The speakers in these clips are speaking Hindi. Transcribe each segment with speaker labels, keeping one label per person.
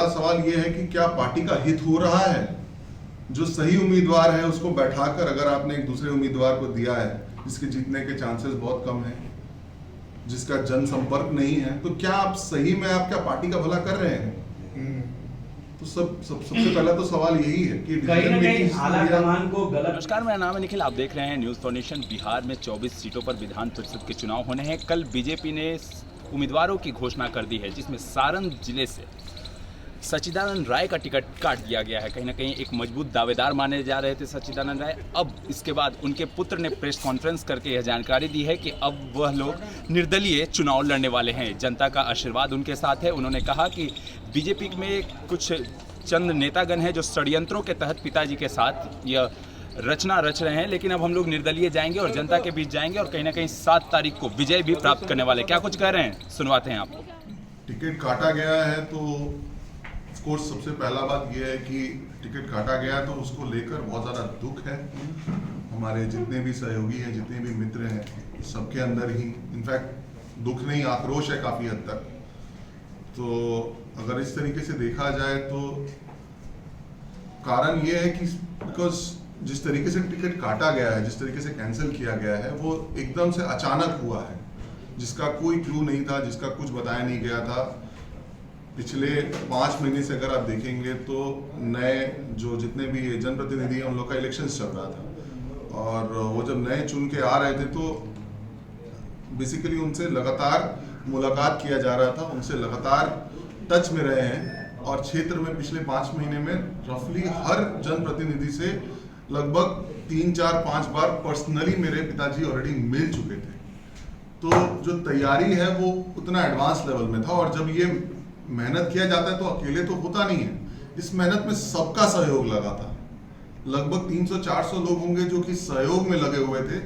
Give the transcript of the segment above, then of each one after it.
Speaker 1: बड़ा सवाल ये है कि क्या पार्टी का हित हो रहा है? जो सही उम्मीदवार है उसको बैठाकर अगर आपने एक दूसरे उम्मीदवार को दिया है जिसके जीतने के चांसेस बहुत कम हैं, जिसका जनसंपर्क नहीं है, तो क्या आप सही में आप क्या पार्टी का भला कर रहे हैं? तो सबसे पहला तो सवाल यही है कि
Speaker 2: कहीं ना कहीं आला कमान को गलत।
Speaker 3: नमस्कार, मेरा नाम है निखिल। आप देख रहे हैं न्यूज़ फॉर नेशन। बिहार में 24 सीटों पर विधान परिषद के चुनाव होने हैं। कल बीजेपी ने उम्मीदवारों की घोषणा कर दी है, जिसमें सारण जिले से सच्चिदानंद राय का टिकट काट दिया गया है। कहीं ना कहीं एक मजबूत दावेदार माने जा रहे थे सच्चिदानंद राय। अब इसके बाद उनके पुत्र ने प्रेस कॉन्फ्रेंस करके यह जानकारी दी है कि अब वह लोग निर्दलीय चुनाव लड़ने वाले हैं। जनता का आशीर्वाद उनके साथ है। उन्होंने कहा कि बीजेपी में कुछ चंद नेतागण हैं जो षड्यंत्रों के तहत पिताजी के साथ यह रचना रच रहे हैं, लेकिन अब हम लोग निर्दलीय जाएंगे और जनता के बीच जाएंगे और कहीं ना कहीं 7 तारीख को विजय भी प्राप्त करने वाले। क्या कुछ कह रहे हैं, सुनवाते हैं आपको।
Speaker 1: टिकट काटा गया है तो कोर्स सबसे पहला बात यह है कि टिकट काटा गया तो उसको लेकर बहुत ज़्यादा दुख है। हमारे जितने भी सहयोगी हैं, जितने भी मित्र हैं, सबके अंदर ही इनफैक्ट दुख नहीं, आक्रोश है काफ़ी हद तक। तो अगर इस तरीके से देखा जाए तो कारण ये है कि बिकॉज जिस तरीके से टिकट काटा गया है, जिस तरीके से कैंसिल किया गया है, वो एकदम से अचानक हुआ है, जिसका कोई क्लू नहीं था, जिसका कुछ बताया नहीं गया था। पिछले 5 महीने से अगर आप देखेंगे तो नए जो जितने भी जनप्रतिनिधि हैं उन लोग का इलेक्शन चल रहा था और वो जब नए चुन के आ रहे थे तो बेसिकली उनसे लगातार मुलाकात किया जा रहा था, उनसे लगातार टच में रहे हैं और क्षेत्र में पिछले 5 महीने में रफली हर जनप्रतिनिधि से लगभग 3, 4, 5 बार पर्सनली मेरे पिताजी ऑलरेडी मिल चुके थे। तो जो तैयारी है वो उतना एडवांस लेवल में था और जब ये मेहनत किया जाता है तो अकेले तो होता नहीं है। इस मेहनत में सबका सहयोग लगा था। लगभग 300-400 लोग होंगे जो कि सहयोग में लगे हुए थे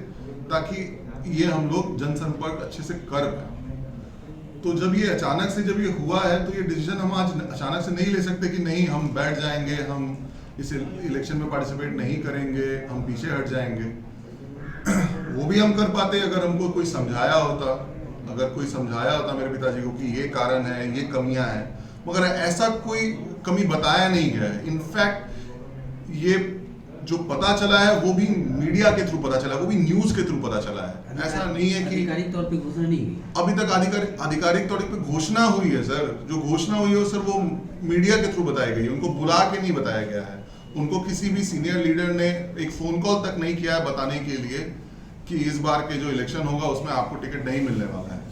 Speaker 1: ताकि ये हम लोग जनसंपर्क अच्छे से कर पाए। तो जब ये अचानक से जब ये हुआ है तो ये डिसीजन हम आज अचानक से नहीं ले सकते कि नहीं हम बैठ जाएंगे, हम इस इलेक्शन में पार्टिसिपेट नहीं करेंगे, हम पीछे हट जाएंगे। वो भी हम कर पाते अगर हमको कोई समझाया होता, अगर कोई समझाया होता मेरे पिताजी को कि ये कारण है, ये कमियां हैं, मगर ऐसा कोई कमी बताया नहीं गया है। इनफैक्ट ये जो पता चला है वो भी मीडिया के थ्रू पता चला, वो भी न्यूज के थ्रू पता चला है। ऐसा नहीं है कि
Speaker 4: आधिकारिक तौर पे घोषणा नहीं हुई।
Speaker 1: अभी तक आधिकारिक तौर पे घोषणा हुई है सर। जो घोषणा हुई है सर वो मीडिया के थ्रू बताई गई है, उनको बुला के नहीं बताया गया है। उनको किसी भी सीनियर लीडर ने एक फोन कॉल तक नहीं किया है बताने के लिए कि इस बार के जो इलेक्शन होगा उसमें आपको टिकट नहीं मिलने वाला है।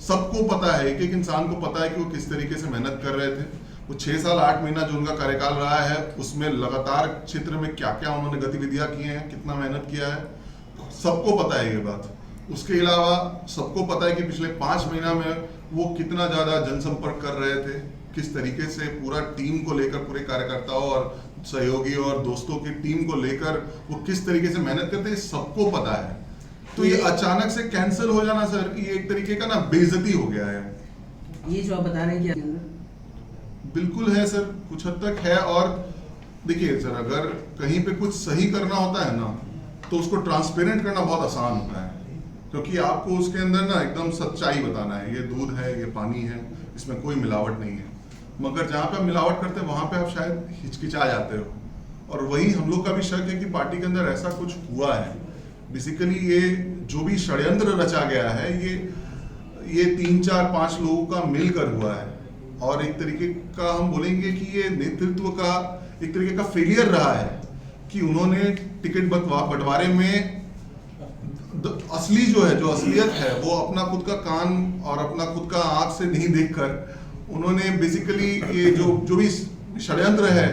Speaker 1: सबको पता है, एक एक इंसान को पता है कि वो किस तरीके से मेहनत कर रहे थे। वो 6 साल 8 महीना जो उनका कार्यकाल रहा है उसमें लगातार क्षेत्र में क्या क्या उन्होंने गतिविधियां की हैं, कितना मेहनत किया है, सबको पता है ये बात। उसके अलावा सबको पता है कि पिछले 5 महीना में वो कितना ज्यादा जनसंपर्क कर रहे थे, किस तरीके से पूरा टीम को लेकर, पूरे कार्यकर्ताओं और सहयोगी और दोस्तों की टीम को लेकर वो किस तरीके से मेहनत करते हैं, सबको पता है। तो ये अचानक से कैंसिल हो जाना सर, ये एक तरीके का ना बेइज्जती हो गया है।
Speaker 4: ये जो आप बता रहे हैं कि
Speaker 1: बिल्कुल है सर, कुछ हद तक है। और देखिए सर, अगर कहीं पे कुछ सही करना होता है ना तो उसको ट्रांसपेरेंट करना बहुत आसान होता है, क्योंकि आपको उसके अंदर ना एकदम सच्चाई बताना है, ये दूध है, ये पानी है, इसमें कोई मिलावट नहीं है। मगर जहाँ पे आप मिलावट करते हैं वहां पे आप शायद हिचकिचा जाते हो। और वही हम लोग का भी शक है कि पार्टी के अंदर ऐसा कुछ हुआ है। बेसिकली ये जो भी षड्यंत्र रचा गया है ये 3, 4, 5 लोगों का मिलकर हुआ है और एक तरीके का हम बोलेंगे कि ये नेतृत्व का एक तरीके का फेलियर रहा है कि उन्होंने टिकट बंटवारे में असली जो असलियत है वो अपना खुद का कान और अपना खुद का आंख से नहीं देखकर उन्होंने बेसिकली ये जो भी षड्यंत्र है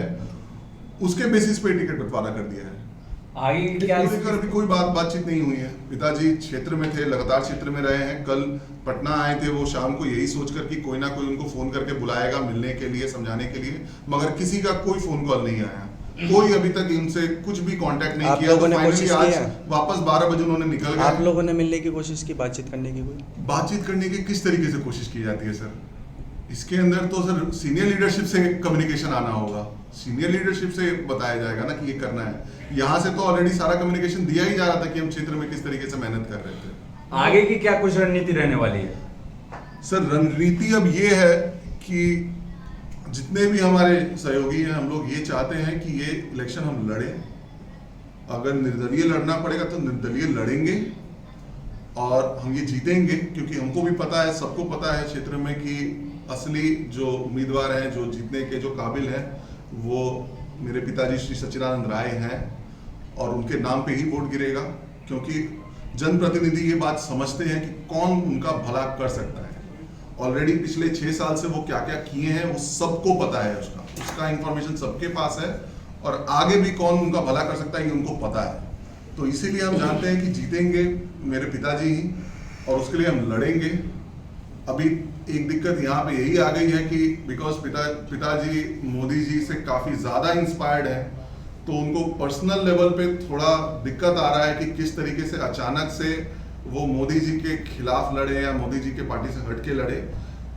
Speaker 1: उसके बेसिस पे टिकट बंटवारा कर दिया है।
Speaker 2: आगे क्या
Speaker 1: लेकर अभी कोई बातचीत नहीं हुई है। पिताजी क्षेत्र में थे, लगातार क्षेत्र में रहे हैं। कल पटना आए थे वो शाम को यही सोचकर कि कोई ना कोई उनको फोन करके बुलाएगा मिलने के लिए, समझाने के लिए, मगर किसी का कोई फोन कॉल नहीं आया। कोई अभी तक इनसे कुछ भी कांटेक्ट नहीं किया। तो फाइनली आज वापस 12 बजे उन्होंने निकल गए।
Speaker 5: आप लोगों ने मिलने की कोशिश की, बातचीत करने की? कोई
Speaker 1: बातचीत करने की किस तरीके से कोशिश की जाती है सर? इसके अंदर तो सर सीनियर लीडरशिप से कम्युनिकेशन आना होगा, सीनियर लीडरशिप से बताया जाएगा ना कि ये करना है। यहाँ से तो ऑलरेडी सारा कम्युनिकेशन दिया ही जा रहा था कि हम क्षेत्र में किस तरीके से मेहनत कर रहे थे।
Speaker 2: आगे की क्या कुछ रणनीति रहने वाली है
Speaker 1: सर? रणनीति अब ये है कि जितने भी हमारे सहयोगी हैं हम लोग ये चाहते हैं कि ये इलेक्शन हम लड़ें। अगर निर्दलीय लड़ना पड़ेगा तो निर्दलीय लड़ेंगे और हम ये जीतेंगे, क्योंकि हमको भी पता है, सबको पता है क्षेत्र में कि असली जो उम्मीदवार हैं, जो जीतने के जो काबिल हैं, वो मेरे पिताजी श्री सच्चिदानंद राय हैं और उनके नाम पे ही वोट गिरेगा, क्योंकि जनप्रतिनिधि ये बात समझते हैं कि कौन उनका भला कर सकता है। ऑलरेडी पिछले 6 साल से वो क्या क्या किए हैं वो सबको पता है, उसका इंफॉर्मेशन सबके पास है और आगे भी कौन उनका भला कर सकता है ये उनको पता है। तो इसीलिए हम जानते हैं कि जीतेंगे मेरे पिताजी ही और उसके लिए हम लड़ेंगे। अभी एक दिक्कत यहाँ पे यही आ गई है कि बिकॉज पिताजी मोदी जी से काफ़ी ज़्यादा इंस्पायर्ड है, तो उनको पर्सनल लेवल पे थोड़ा दिक्कत आ रहा है कि किस तरीके से अचानक से वो मोदी जी के खिलाफ लड़े या मोदी जी के पार्टी से हट के लड़े,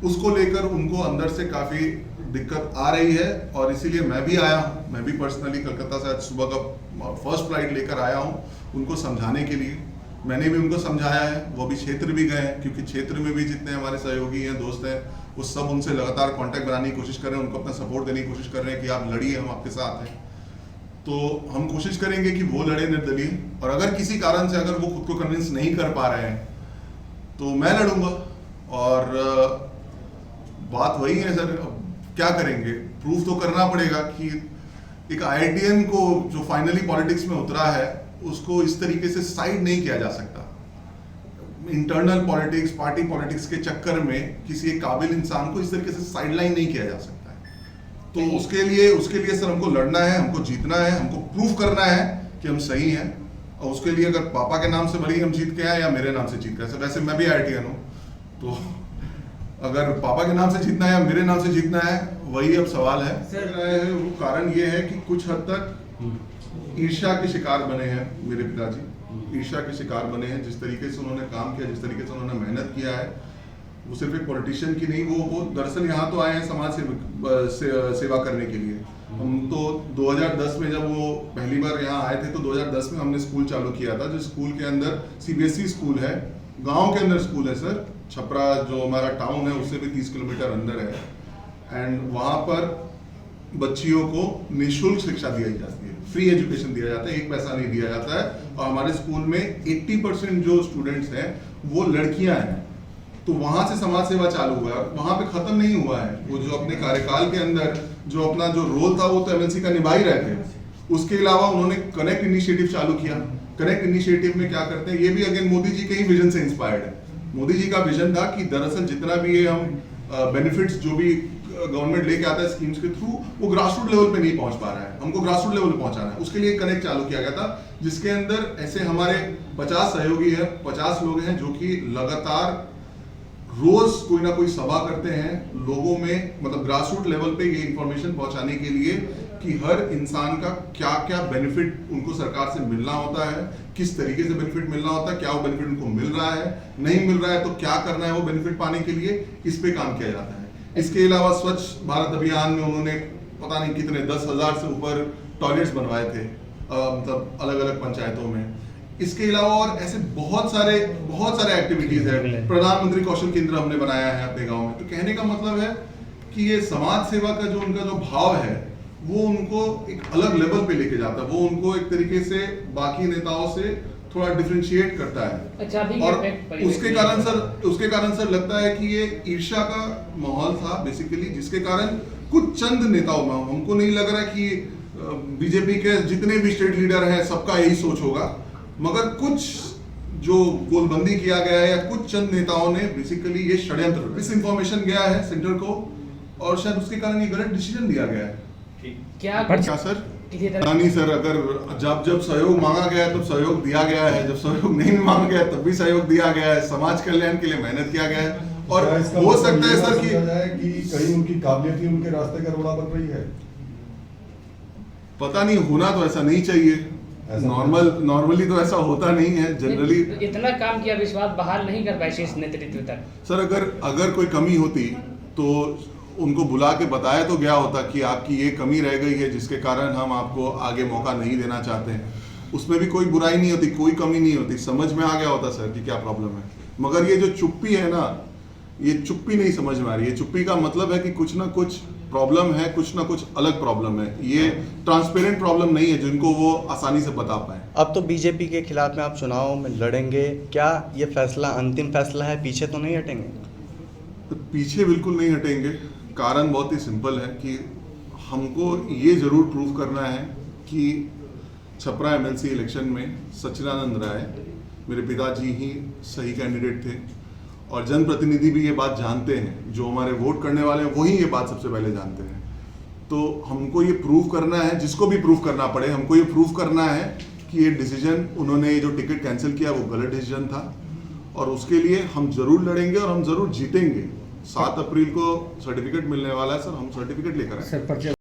Speaker 1: उसको लेकर उनको अंदर से काफ़ी दिक्कत आ रही है। और इसीलिए मैं भी आया हूँ, मैं भी पर्सनली कलकत्ता से आज सुबह का फर्स्ट फ्लाइट लेकर आया हूँ उनको समझाने के लिए। मैंने भी उनको समझाया है, वो भी क्षेत्र भी गए हैं, क्योंकि क्षेत्र में भी जितने हमारे सहयोगी हैं, दोस्त हैं, वो सब उनसे लगातार कांटेक्ट बनाने की कोशिश कर रहे हैं, उनको अपना सपोर्ट देने की कोशिश कर रहे हैं कि आप लड़िए, हम आपके साथ हैं। तो हम कोशिश करेंगे कि वो लड़े निर्दलीय, और अगर किसी कारण से अगर वो खुद को कन्विंस नहीं कर पा रहे हैं तो मैं लड़ूंगा। और बात वही है सर, क्या करेंगे, प्रूफ तो करना पड़ेगा कि एक IITian को जो फाइनली पॉलिटिक्स में उतरा है उसको इस तरीके से साइड नहीं किया जा सकता। इंटरनल पॉलिटिक्स, पार्टी पॉलिटिक्स के चक्कर में किसी एक काबिल इंसान को इस तरीके से साइडलाइन नहीं किया जा सकता है। तो उसके लिए सर हमको लड़ना है, हमको जीतना है, हमको प्रूफ करना है कि हम सही हैं। और उसके लिए अगर पापा के नाम से भले ही हम जीत के आए या मेरे नाम से जीत के आए, वैसे मैं भी IITian हूँ, तो अगर पापा के नाम से जीतना है या मेरे नाम से जीतना है वही अब सवाल है। सर वो कारण ये है कि कुछ हद तक ईर्ष्या के शिकार बने हैं मेरे पिताजी, ईर्ष्या के शिकार बने हैं। जिस तरीके से उन्होंने काम किया, जिस तरीके से उन्होंने मेहनत किया है, वो सिर्फ एक पॉलिटिशियन की नहीं, वो दरअसल यहाँ तो आए हैं समाज सेवा करने के लिए। हम तो 2010 में जब वो पहली बार यहाँ आए थे तो 2010 में हमने स्कूल चालू किया था, जो स्कूल के अंदर CBSE स्कूल है, गांव के अंदर स्कूल है सर। छपरा जो हमारा टाउन है उससे भी 30 किलोमीटर अंदर है। एंड वहाँ पर बच्चियों को निःशुल्क शिक्षा दी जाती है, फ्री एजुकेशन दिया जाता है, 1 पैसा नहीं दिया जाता है। और हमारे स्कूल में 80% जो स्टूडेंट्स हैं वो लड़कियां हैं। तो वहां से समाज सेवा चालू हुआ है, वहां पे खत्म नहीं हुआ है। वो जो अपने कार्यकाल के अंदर जो अपना जो रोल था वो तो MLC का निभा ही रहे थे। उसके अलावा उन्होंने कनेक्ट इनिशिएटिव चालू किया। कनेक्ट इनिशिएटिव में क्या करते हैं, ये भी अगेन मोदी जी के ही विजन से इंस्पायर्ड है। मोदी जी का विजन था कि दरअसल जितना भी ये हम बेनिफिट्स जो भी गवर्नमेंट लेके आता है स्कीम्स के थ्रू, वो ग्रासरूट लेवल पे नहीं पहुंच पा रहा है, हमको ग्रासरूट लेवल पे पहुंचाना है। उसके लिए कनेक्ट चालू किया गया था, जिसके अंदर ऐसे हमारे 50 सहयोगी हैं, 50 लोग हैं जो कि लगातार रोज कोई ना कोई सभा करते हैं लोगों में, मतलब ग्रासरूट लेवल पे ये इंफॉर्मेशन पहुंचाने के लिए कि हर इंसान का क्या क्या बेनिफिट उनको सरकार से मिलना होता है, किस तरीके से बेनिफिट मिलना होता है, क्या वो बेनिफिट उनको मिल रहा है, नहीं मिल रहा है तो क्या करना है वो बेनिफिट पाने के लिए, इस पे काम किया जाता है। इसके अलावा स्वच्छ भारत अभियान में उन्होंने पता नहीं कितने 10,000 से ऊपर टॉयलेट्स बनवाए थे, मतलब अलग अलग पंचायतों में। इसके अलावा और ऐसे बहुत सारे एक्टिविटीज है। प्रधानमंत्री कौशल केंद्र हमने बनाया है अपने गांव में। तो कहने का मतलब है कि ये समाज सेवा का जो उनका जो भाव है वो उनको एक अलग लेवल पे लेके जाता है, वो उनको एक तरीके से बाकी नेताओं से थोड़ा डिफरेंशिएट करता है।
Speaker 6: अच्छा,
Speaker 1: और उसके कारण सर लगता है कि ये ईर्ष्या का माहौल था बेसिकली, जिसके कारण कुछ चंद नेताओं में, हमको नहीं लग रहा कि बीजेपी के जितने भी स्टेट लीडर हैं सबका यही सोच होगा, मगर कुछ जो गोलबंदी किया गया है या कुछ चंद नेताओं ने बेसिकली ये षड्यंत्र, मिस इन्फॉर्मेशन गया है सेंटर को और शायद उसके कारण ये गलत डिसीजन दिया गया है। क्या सर? नहीं सर, अगर जब सहयोग मांगा गया है तब सहयोग दिया गया है, जब सहयोग नहीं मांगा गया तब भी सहयोग दिया गया है। समाज कल्याण के लिए मेहनत किया गया है। और हो सकता है सर कि
Speaker 7: कहीं उनकी काबिलियत ही उनके रास्ते का रोड़ा बन रही है।
Speaker 1: पता नहीं, होना तो ऐसा नहीं चाहिए, नॉर्मली तो ऐसा होता नहीं है जनरली।
Speaker 6: इतना काम किया, विश्वास बहाल नहीं कर पाए शीर्ष नेतृत्व तक।
Speaker 1: सर अगर कोई कमी होती तो उनको बुला के बताया तो गया होता कि आपकी ये कमी रह गई है जिसके कारण हम आपको आगे मौका नहीं देना चाहते हैं। उसमें भी कोई बुराई नहीं होती, कोई कमी नहीं होती, समझ में आ गया होता सर कि क्या प्रॉब्लम है। मगर ये जो चुप्पी है ना, ये चुप्पी नहीं समझ में आ रही है। चुप्पी का मतलब है कि कुछ ना कुछ प्रॉब्लम है, कुछ ना कुछ अलग प्रॉब्लम है। ये ट्रांसपेरेंट प्रॉब्लम नहीं है जिनको वो आसानी से बता पाए।
Speaker 5: अब तो बीजेपी के खिलाफ में आप चुनाव में लड़ेंगे, क्या ये फैसला अंतिम फैसला है, पीछे तो नहीं हटेंगे?
Speaker 1: तो पीछे बिल्कुल नहीं हटेंगे। कारण बहुत ही सिंपल है कि हमको ये जरूर प्रूव करना है कि छपरा एमएलसी इलेक्शन में सच्चिदानंद राय मेरे पिताजी ही सही कैंडिडेट थे और जनप्रतिनिधि भी ये बात जानते हैं, जो हमारे वोट करने वाले हैं वही ये बात सबसे पहले जानते हैं। तो हमको ये प्रूव करना है, जिसको भी प्रूव करना पड़े, हमको ये प्रूव करना है कि ये डिसीजन, उन्होंने जो टिकट कैंसिल किया वो गलत डिसीजन था और उसके लिए हम जरूर लड़ेंगे और हम जरूर जीतेंगे। 7 अप्रैल को सर्टिफिकेट मिलने वाला है सर, हम सर्टिफिकेट लेकर आए।
Speaker 8: सर पर्चे